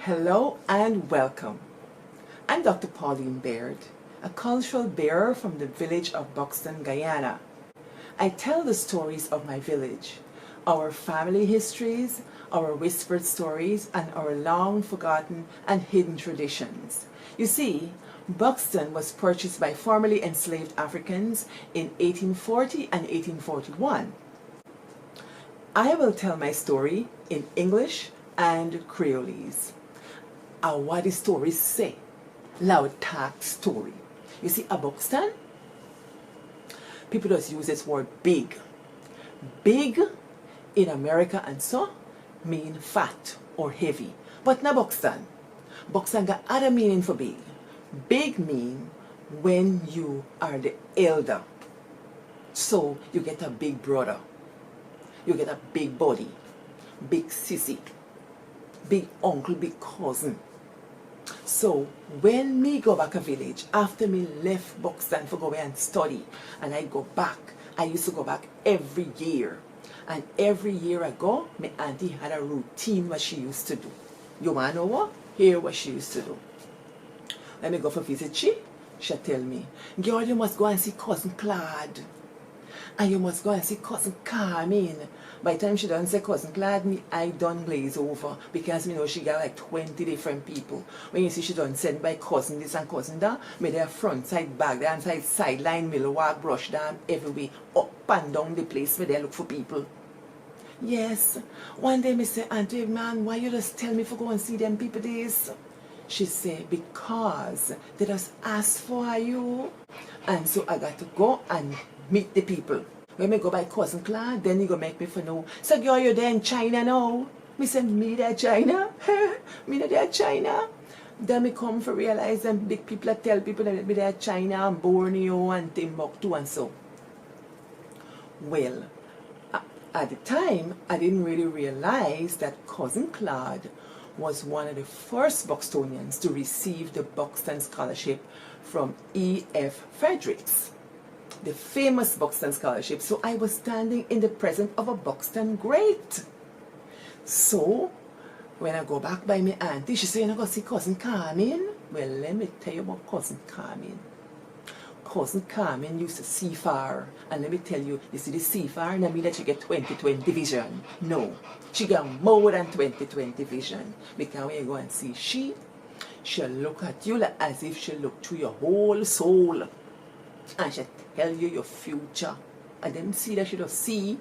Hello and welcome. I'm Dr. Pauline Baird, a cultural bearer from the village of Buxton, Guyana. I tell the stories of my village, our family histories, our whispered stories, and our long forgotten and hidden traditions. You see, Buxton was purchased by formerly enslaved Africans in 1840 and 1841. I will tell my story in English and Creolese. What Dih Story Seh, loud taak story. You see, a Buxton, people just use this word big. Big in America and so mean fat or heavy. But not Buxton. Buxton got other meaning for big. Big mean when you are the elder. So you get a big brother. You get a big body. Big sissy. Big uncle, big cousin. So when me go back a village, after me left Buxton for go away and study, and I go back, I used to go back every year. And every year I go, my auntie had a routine what she used to do. You wanna know what? Hear what she used to do. When me go for visit she tell me, girl, you must go and see cousin Claude. And you must go and see cousin Carmen. By the time she done say cousin Claude, me I done glaze over because me know she got like 20 different people. When you see she done send by cousin this and cousin that, me there front side, back there, and sideline, middle walk, brush down, everywhere, up and down the place where they look for people. Yes, one day me say, Auntie man, why you just tell me to go and see them people this? She say, because they just ask for you. And so I got to go and meet the people. When me go by cousin Claude, then he go make me for know. So girl, you there in China now? Me say, me there China? Me there China? Then me come for realize them big people that tell people that me there China and Borneo and Timbuktu and so. Well, at the time, I didn't really realize that cousin Claude was one of the first Buxtonians to receive the Buxton Scholarship from E.F. Fredericks, the famous Buxton Scholarship. So I was standing in the presence of a Buxton great. So when I go back by my auntie, she said, you know, go see cousin Carmen. Well, let me tell you about cousin Carmen. Cousin Carmen used to see far, and let me tell you, you see the see far, and I mean that she get 20/20 vision. No, she got more than 20/20 vision, because when you go and see she'll look at you like as if she look through your whole soul, and she'll tell you your future. And then see that she don't see.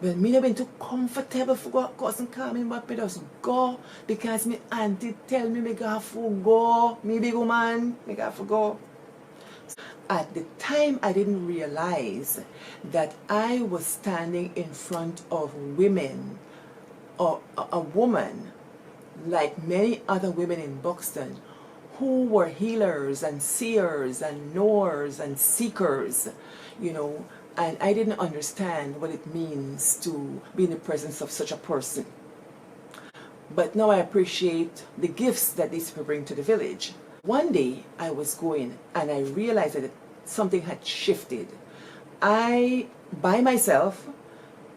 Well, me not been too comfortable for cousin Carmen, but me just go, because my auntie tell me got to go, me big woman, me got to go. At the time, I didn't realize that I was standing in front of women, or a woman, like many other women in Buxton, who were healers and seers and knowers and seekers, you know, and I didn't understand what it means to be in the presence of such a person. But now I appreciate the gifts that these people bring to the village. One day I was going and I realized that something had shifted. I, by myself,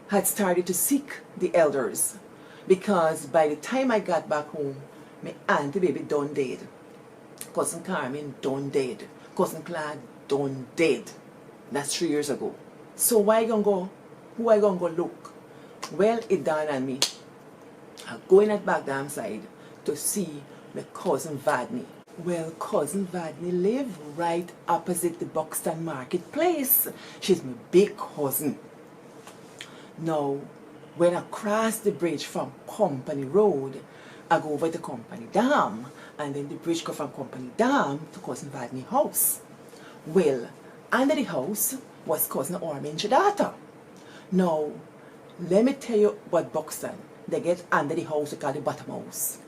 had started to seek the elders, because by the time I got back home, my auntie baby done dead. Cousin Carmen done dead. Cousin Claude done dead. That's 3 years ago. So where I gonna go? Who I gonna go look? Well, it dawned on me. I'm going at back damn side to see my cousin Vadney. Well, cousin Vadney live right opposite the Buxton Marketplace. She's my big cousin. Now, when I cross the bridge from Company Road, I go over to Company Dam, and then the bridge go from Company Dam to cousin Vadney house. Well, under the house was cousin Ormin's daughter. Now, let me tell you what Buxton, they get under the house, they call the bottom house.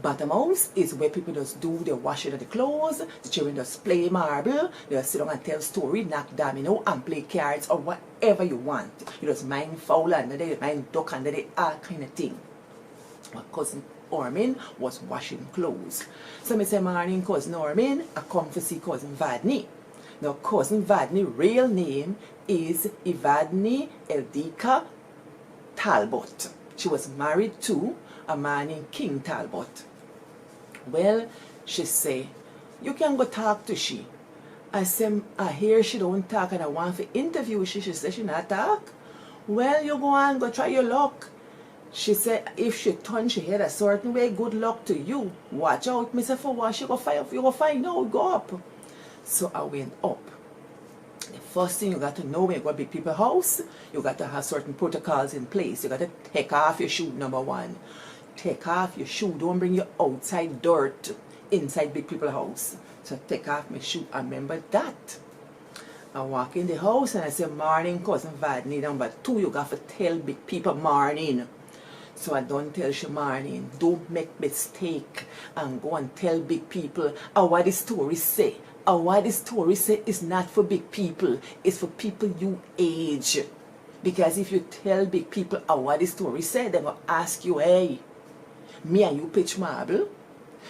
Bottom house is where people just do the washing of the clothes, the children just play marble, they just sit down and tell story, knock domino, and play cards, or whatever you want. You just mind fowl under there, mind duck under there, all kind of thing. My cousin Ormin was washing clothes. So I say, morning cousin Ormin, I come to see cousin Vadney. Now cousin Vadney real name is Evadne Eldika Talbot. She was married to a man named King Talbot. Well, she say, you can go talk to she. I say, I hear she don't talk and I want to interview she. She say she not talk. Well, you go on, go try your luck. She said, if she turn she head a certain way, good luck to you. Watch out, Mr. For what she go find, you go find out, go up. So I went up. The first thing you got to know when you go to big people's house, you got to have certain protocols in place. You got to take off your shoe, number one. Take off your shoe. Don't bring your outside dirt inside big people's house. So take off my shoe. I remember that. I walk in the house and I say, morning, cousin Vadney. Number two, you got to tell big people morning. So I don't tell she morning. Don't make mistake and go and tell big people what the story say. What the story say is not for big people. It's for people you age. Because if you tell big people what the story say, they will ask you, hey, me and you pitch marble?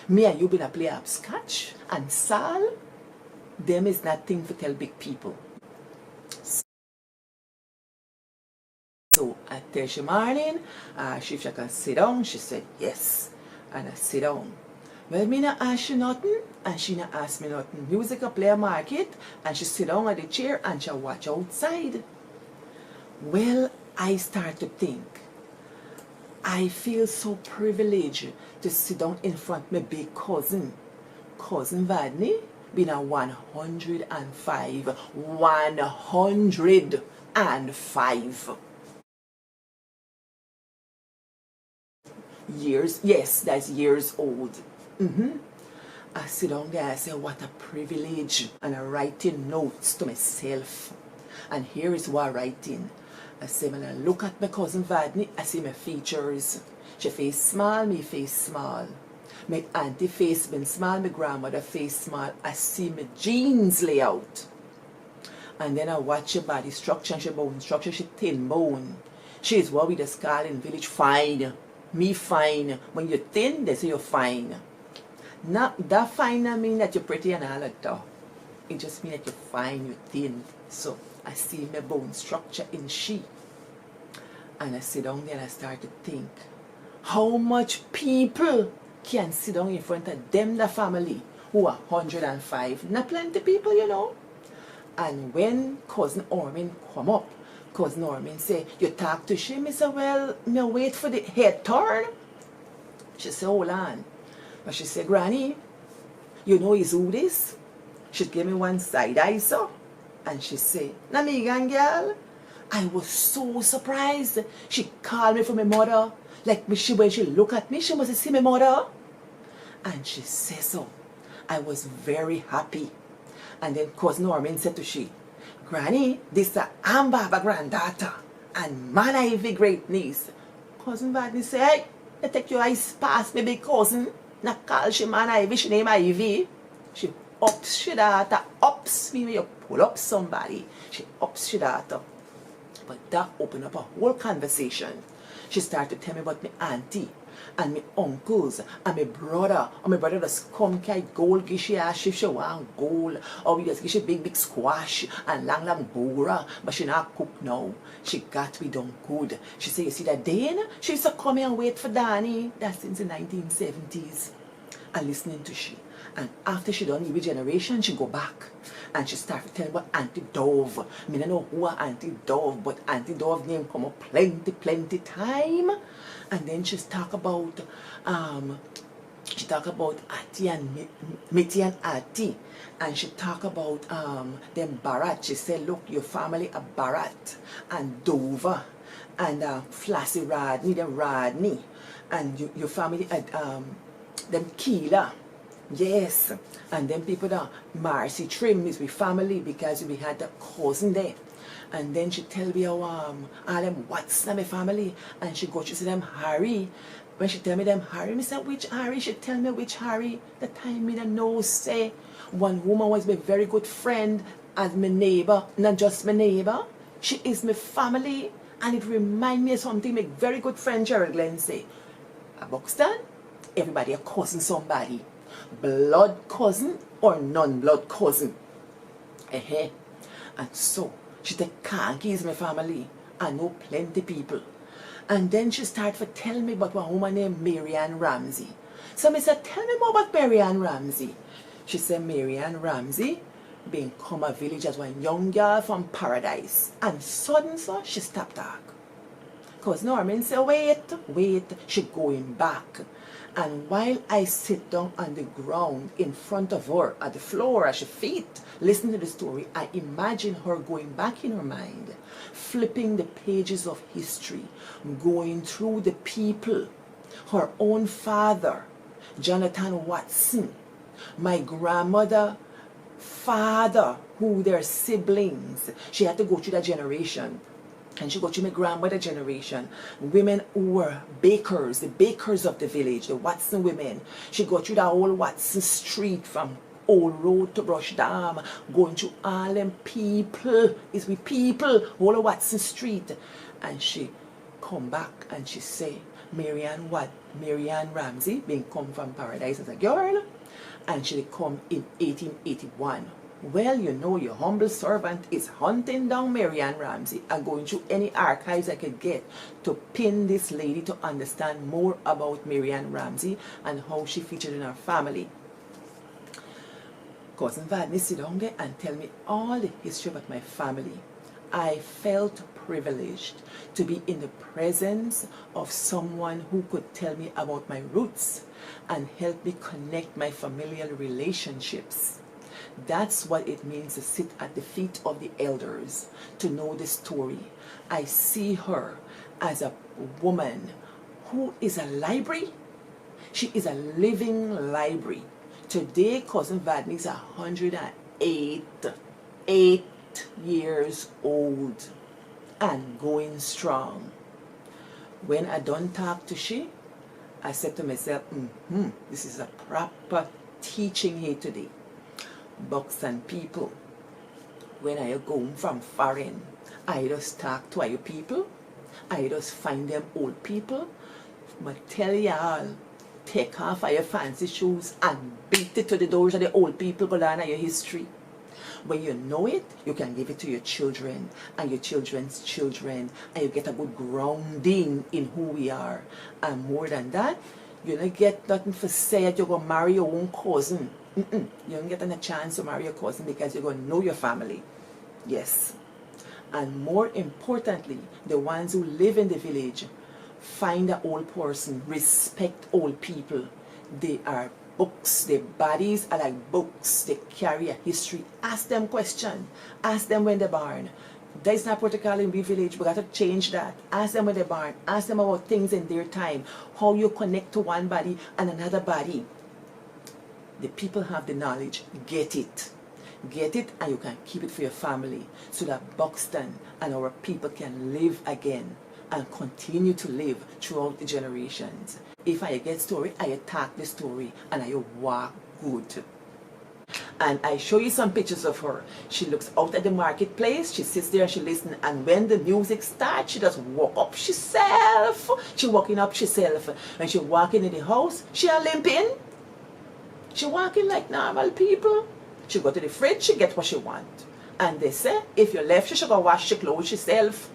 Me and you been a play hopscotch and sal? Them is nothing to tell big people. So I tell she morning, she if she can sit down, she said yes. And I sit down. Well, me not ask she nothing, and she not ask me nothing. Music a play a market, and she sit down on the chair and she watch outside. Well, I start to think, I feel so privileged to sit down in front of my big cousin. Cousin Vadney been a 105. 105 years. Yes, that's years old. I sit down there, I say, what a privilege. And I'm writing notes to myself. And here is what I'm writing. I say, when I look at my cousin Vadney, I see my features. She face small, me face small. My auntie face been small, my grandmother face small. I see my genes lay out. And then I watch your body structure and your bone structure, she thin bone. She is what we just call in village fine. Me fine. When you're thin, they say you're fine. Not that fine I mean that you're pretty and all that though. It just means that you're fine, you're thin. So I see my bone structure in she. And I sit down there and I start to think, how much people can sit down in front of them, the family, who are 105. Not plenty people, you know. And when cousin Ormin come up, cousin Ormin say, you talk to she? Me say, well, me wait for the head turn. She say, hold on. But she said, Granny, you know is who this? She gave me one side eye, so. And she said, na me gang girl. I was so surprised. She called me for my mother. Like me, when she look at me, she must see my mother. And she said so. I was very happy. And then cousin Norman said to she, Granny, this is Amber, my granddaughter, and man Ivy great niece. Cousin Vadney said, hey, you take your eyes past me, big cousin. Na call she man Ivy, she name Ivy. She ups she daughter, ups me when you pull up somebody. She ups she daughter. But that opened up a whole conversation. She started to tell me about my auntie and my uncles and my brother. And my brother just come carry gold, give she ask if she want gold. Or we just give she big squash and long bora. But she not cook now. She got to be done good. She said, you see that Dane? She used to come here and wait for Danny. That's since the 1970s. And listening to she. And after she done every generation, she go back. And she started telling about Auntie Dove. I don't know who are Auntie Dove, but Auntie Dove name come up plenty time. And then she talk about Auntie and Mitty and Auntie. And she talk about them Barat. She said, look, your family are Barat and Dover and Flassy Rodney, them Rodney. And your family are them Keela. Yes, and then people that Marcy Trim is with family because we had a cousin there. And then she tell me how all them what's in my family, and she go to see them Harry. When she tell me them Harry, me say which Harry? She tell me which Harry. The time me don't know say one woman was my very good friend as my neighbor, not just my neighbor. She is my family, and it remind me of something my very good friend Gerald Glenn say. A Buxton, everybody a cousin somebody. Blood cousin or non-blood cousin. And so she take Kanki's my family. I know plenty people. And then she started to tell me about one woman named Marianne Ramsey. So I said, tell me more about Marianne Ramsey. She said, Marianne Ramsey being come a village as one young girl from Paradise. And suddenly so she stopped talk. Because Norman said, wait, she going back. And while I sit down on the ground in front of her, at the floor, at her feet, listening to the story, I imagine her going back in her mind, flipping the pages of history, going through the people, her own father, Jonathan Watson, my grandmother, father, who their siblings. She had to go through that generation. And she got through my grandmother generation, women who were bakers, the bakers of the village, the Watson women. She got through that whole Watson Street from Old Road to Brush Dam, going through all them people, it's with people, all of Watson Street. And she come back and she say, Marianne Ramsey, being come from Paradise as a girl, and she come in 1881. Well, you know, your humble servant is hunting down Marianne Ramsey and going through any archives I could get to pin this lady to understand more about Marianne Ramsey and how she featured in our family. Cousin Vadney sit down there and tell me all the history about my family. I felt privileged to be in the presence of someone who could tell me about my roots and help me connect my familial relationships. That's what it means to sit at the feet of the elders, to know the story. I see her as a woman who is a library. She is a living library. Today, Cousin Vadney is 108 years old and going strong. When I done talk to she, I said to myself, this is a proper teaching here today. Bucks and people, when I go home from foreign, I just talk to our people, I just find them old people, but tell y'all, take off your fancy shoes and beat it to the doors of the old people, go down your history. When you know it, you can give it to your children and your children's children, and you get a good grounding in who we are. And more than that, you don't get nothing for say that you're going to marry your own cousin. You don't get a chance to marry your cousin because you're going to know your family. Yes. And more importantly, the ones who live in the village, find an old person, respect old people. They are books, their bodies are like books. They carry a history. Ask them questions. Ask them when they're born. That is not protocol in the village. We got to change that. Ask them when they're born. Ask them about things in their time. How you connect to one body and another body. The people have the knowledge. Get it. Get it, and you can keep it for your family so that Buxton and our people can live again and continue to live throughout the generations. If I get story, I attack the story and I walk good. And I show you some pictures of her. She looks out at the marketplace, she sits there and she listens, and when the music starts, she just walk up herself. She walking up herself. When she walking in the house, she a limping. She walking like normal people. She go to the fridge, she get what she want. And they say, if you left, she should go wash your clothes herself.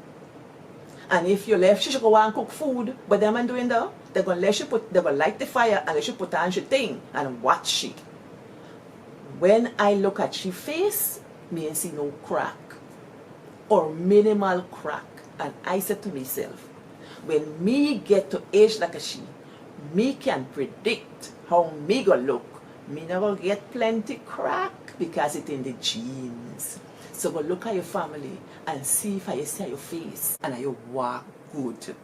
And if you left, she should go and cook food. But them and doing that, they're gonna let you they're gonna light the fire and let you put on your thing and watch she. When I look at she face, me ain't see no crack or minimal crack. And I said to myself, when me get to age like a she, me can predict how me gonna look. Me never get plenty crack because it's in the genes. So go look at your family and see if I see your face and I walk good.